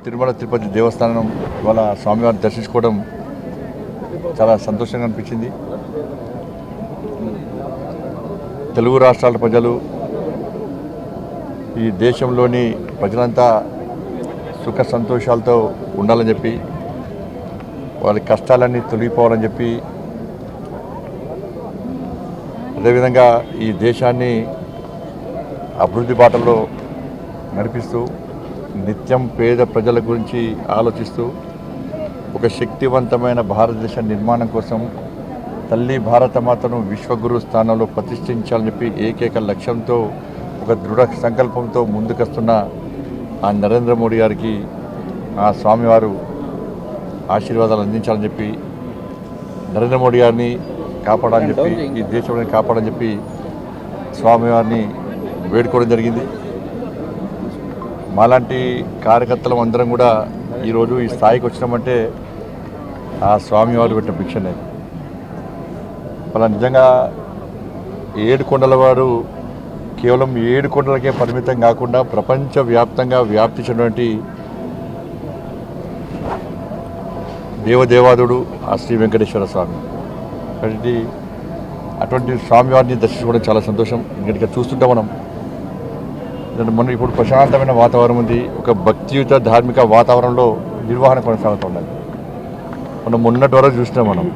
తిరుమల తిరుపతి దేవస్థానం ఇవాళ స్వామివారిని దర్శించుకోవడం చాలా సంతోషంగా అనిపించింది. తెలుగు రాష్ట్రాల ప్రజలు, ఈ దేశంలోని ప్రజలంతా సుఖ సంతోషాలతో ఉండాలని చెప్పి, వాళ్ళ కష్టాలన్నీ తొలగిపోవాలని చెప్పి, అదేవిధంగా ఈ దేశాన్ని అభివృద్ధి బాటలో నడిపిస్తూ నిత్యం పేద ప్రజల గురించి ఆలోచిస్తూ ఒక శక్తివంతమైన భారతదేశ నిర్మాణం కోసం తల్లి భారతమాతను విశ్వగురు స్థానంలో ప్రతిష్ఠించాలని చెప్పి ఏకైక లక్ష్యంతో ఒక దృఢ సంకల్పంతో ముందుకొస్తున్న ఆ నరేంద్ర మోడీ గారికి ఆ స్వామివారు ఆశీర్వాదాలు అందించాలని చెప్పి, నరేంద్ర మోడీ గారిని కాపాడాలని చెప్పి, ఈ దేశంలో కాపాడాలని చెప్పి స్వామివారిని వేడుకోవడం జరిగింది. మాలాంటి కార్యకర్తలం అందరం కూడా ఈరోజు ఈ స్థాయికి వచ్చినామంటే ఆ స్వామివారు పెట్టిన భిక్షనే. అలా నిజంగా ఏడుకొండల వారు కేవలం ఏడుకొండలకే పరిమితం కాకుండా ప్రపంచవ్యాప్తంగా వ్యాప్తించినటువంటి దేవదేవాదుడు ఆ శ్రీ వెంకటేశ్వర స్వామి. కాబట్టి అటువంటి స్వామివారిని దర్శించుకోవడం చాలా సంతోషం. ఇక్కడ చూస్తుంటే మనం మన ఇప్పుడు ప్రశాంతమైన వాతావరణం ఉంది. ఒక భక్తియుత ధార్మిక వాతావరణంలో నిర్వహణ కొనసాగుతున్నది. మనం మొన్నటి వరకు చూసినాం. మనం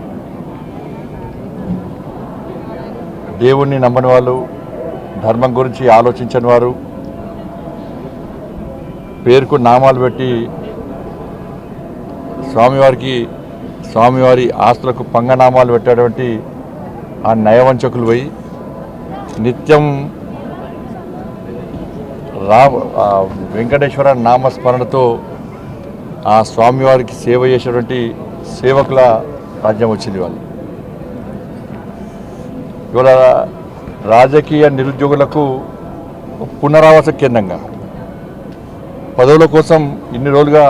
దేవుణ్ణి నమ్మని వాళ్ళు, ధర్మం గురించి ఆలోచించని వారు, పేరుకు నామాలు పెట్టి స్వామివారి ఆస్తులకు పంగనామాలు పెట్టేటువంటి ఆ నయవంచకులు పోయి నిత్యం వెంకటేశ్వర నామస్మరణతో ఆ స్వామివారికి సేవ చేసేటువంటి సేవకుల రాజ్యం వచ్చింది వాళ్ళు. ఇవాళ రాజకీయ నిరుద్యోగులకు పునరావాస కేంద్రంగా పదవుల కోసం ఇన్ని రోజులుగా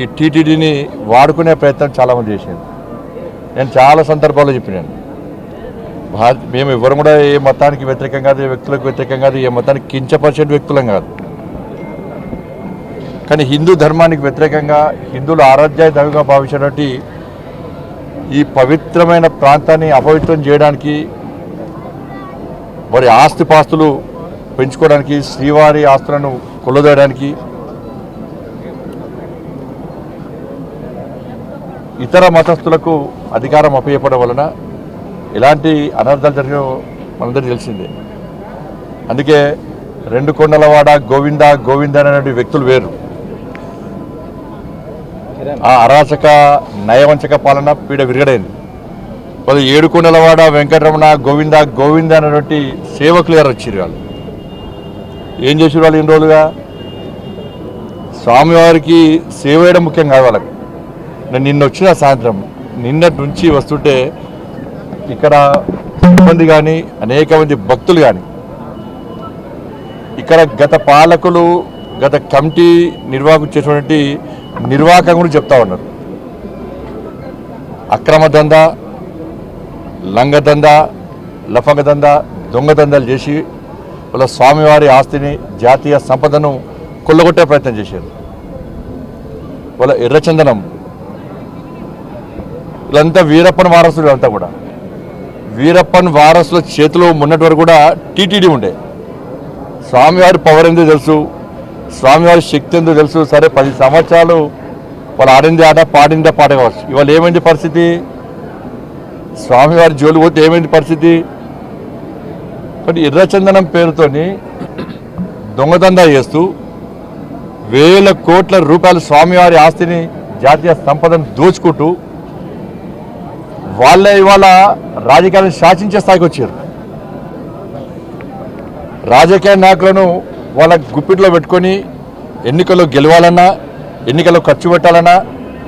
ఈ టీటీడీని వాడుకునే ప్రయత్నం చాలామంది చేశారు. నేను చాలా సందర్భాల్లో చెప్పినాను, మేము ఎవరు కూడా ఏ మతానికి వ్యతిరేకం కాదు, ఏ వ్యక్తులకు వ్యతిరేకం కాదు, ఏ మతానికి కించపరిచే వ్యక్తులం కాదు. కానీ హిందూ ధర్మానికి వ్యతిరేకంగా, హిందువుల ఆరాధ్య దైవంగా భావించినటువంటి ఈ పవిత్రమైన ప్రాంతాన్ని అపవిత్రం చేయడానికి, వారి ఆస్తిపాస్తులు పెంచుకోవడానికి, శ్రీవారి ఆస్తులను కొల్లదోయడానికి, ఇతర మతస్థులకు అధికారం అప్పచెప్పడం వలన ఇలాంటి అనర్థాలు జరిగిన మనందరికీ తెలిసిందే. అందుకే రెండు కొండలవాడ గోవింద గోవింద అనే వ్యక్తులు వేరు. ఆ అరాచక నయవంచక పాలన పీడ విరగడైంది. వాళ్ళు ఏడుకొండలవాడ వెంకటరమణ గోవింద గోవింద అనేటువంటి సేవకులు గారు వచ్చారు. వాళ్ళు ఏం చేసారు? వాళ్ళు ఇన్ని రోజులుగా స్వామివారికి సేవ చేయడం ముఖ్యం కాదు వాళ్ళకి. నేను నిన్న వచ్చిన సాయంత్రం, నిన్నటి నుంచి వస్తుంటే ఇక్కడ సిబ్బంది కానీ, అనేక మంది భక్తులు కానీ, ఇక్కడ గత పాలకులు, గత కమిటీ నిర్వాహకులు చేసినటువంటి నిర్వాహకం కూడా చెప్తా ఉన్నారు. అక్రమ దందా, లంగదందా, లఫంగదందా, దొంగదందాలు చేసి వాళ్ళ స్వామివారి ఆస్తిని, జాతీయ సంపదను కొల్లగొట్టే ప్రయత్నం చేశారు. వాళ్ళ ఎర్రచందనం, వీళ్ళంతా వీరప్పన్ వారసులు. అంతా కూడా వీరప్పన్ వారసుల చేతిలో మొన్నటి వరకు కూడా టీటీడీ ఉండే. స్వామివారి పవర్ ఎందుకు తెలుసు, స్వామివారి శక్తి ఎందుకు తెలుసు. సరే 10 సంవత్సరాలు వాళ్ళు ఆడింది ఆట, పాడిందే పాట కావచ్చు. ఇవాళ ఏమైంది పరిస్థితి? స్వామివారి జోలు పోతే ఏమైంది పరిస్థితి? బట్ ఎర్రచందనం పేరుతోని దొంగదందా చేస్తూ వేల కోట్ల రూపాయలు స్వామివారి ఆస్తిని, జాతీయ సంపదను దోచుకుంటూ వాళ్ళే ఇవాళ రాజకీయాలను శాసించే స్థాయికి వచ్చారు. రాజకీయ నాయకులను వాళ్ళ గుప్పిట్లో పెట్టుకొని ఎన్నికల్లో గెలవాలన్నా, ఎన్నికల్లో ఖర్చు పెట్టాలన్నా,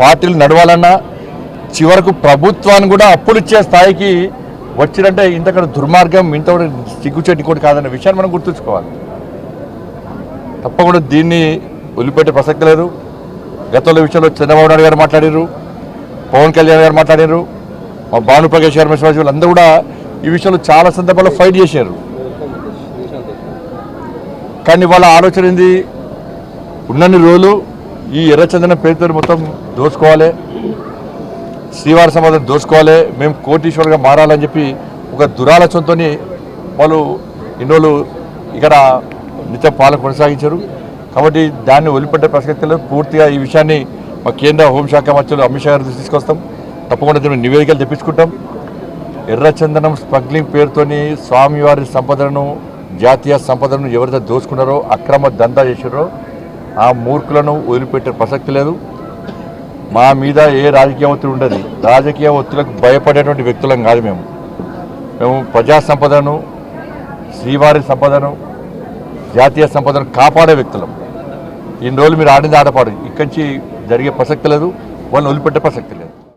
పార్టీలు నడవాలన్నా, చివరకు ప్రభుత్వాన్ని కూడా అప్పులు ఇచ్చే స్థాయికి వచ్చినంటే ఇంతకన్నా దుర్మార్గం, ఇంత సిగ్గుచెట్టి కూడా కాదన్న విషయాన్ని మనం గుర్తుంచుకోవాలి. తప్పకుండా దీన్ని వదిలిపెట్టే ప్రసక్తి లేదు. గతంలో విషయంలో చంద్రబాబు నాయుడు గారు మాట్లాడారు, పవన్ కళ్యాణ్ గారు మాట్లాడారు, మా భానుప్రకాష్ గారు, మెస్వాజీ అందరూ కూడా ఈ విషయంలో చాలా సందర్భాల్లో ఫైట్ చేశారు. కానీ వాళ్ళ ఆలోచన ఏంది? ఉన్నన్ని రోజులు ఈ ఎర్రచందనం పేరుతో మొత్తం దోచుకోవాలి, శ్రీవారి సమాధం దోచుకోవాలి, మేము కోటీశ్వరుగా మారాలని చెప్పి ఒక దురాలోచనతో వాళ్ళు ఇన్ని రోజులు ఇక్కడ నిత్యం పాలన కొనసాగించారు. కాబట్టి దాన్ని వదిలిపెట్టే ప్రసక్తి లేదు. పూర్తిగా ఈ విషయాన్ని మా కేంద్ర హోంశాఖ మంత్రులు అమిత్ షా గారి దృష్టికి తీసుకొస్తాం. తప్పకుండా దీన్ని నివేదికలు తెప్పించుకుంటాం. ఎర్రచందనం స్మగ్లింగ్ పేరుతోని స్వామివారి సంపదను, జాతీయ సంపదను ఎవరైతే దోచుకున్నారో, అక్రమ దందా చేశారో ఆ మూర్ఖులను వదిలిపెట్టే ప్రసక్తి లేదు. మా మీద ఏ రాజకీయ ఒత్తిడి ఉండదు. రాజకీయ ఒత్తిడికి భయపడేటువంటి వ్యక్తులం కాదు. మేము ప్రజా సంపదను, శ్రీవారి సంపదను, జాతీయ సంపదను కాపాడే వ్యక్తులం. ఇన్ని రోజులు మీరు ఆడింది ఆడపాడు, ఇక్కడి నుంచి జరిగే ప్రసక్తి లేదు, వాళ్ళని వదిలిపెట్టే ప్రసక్తి లేదు.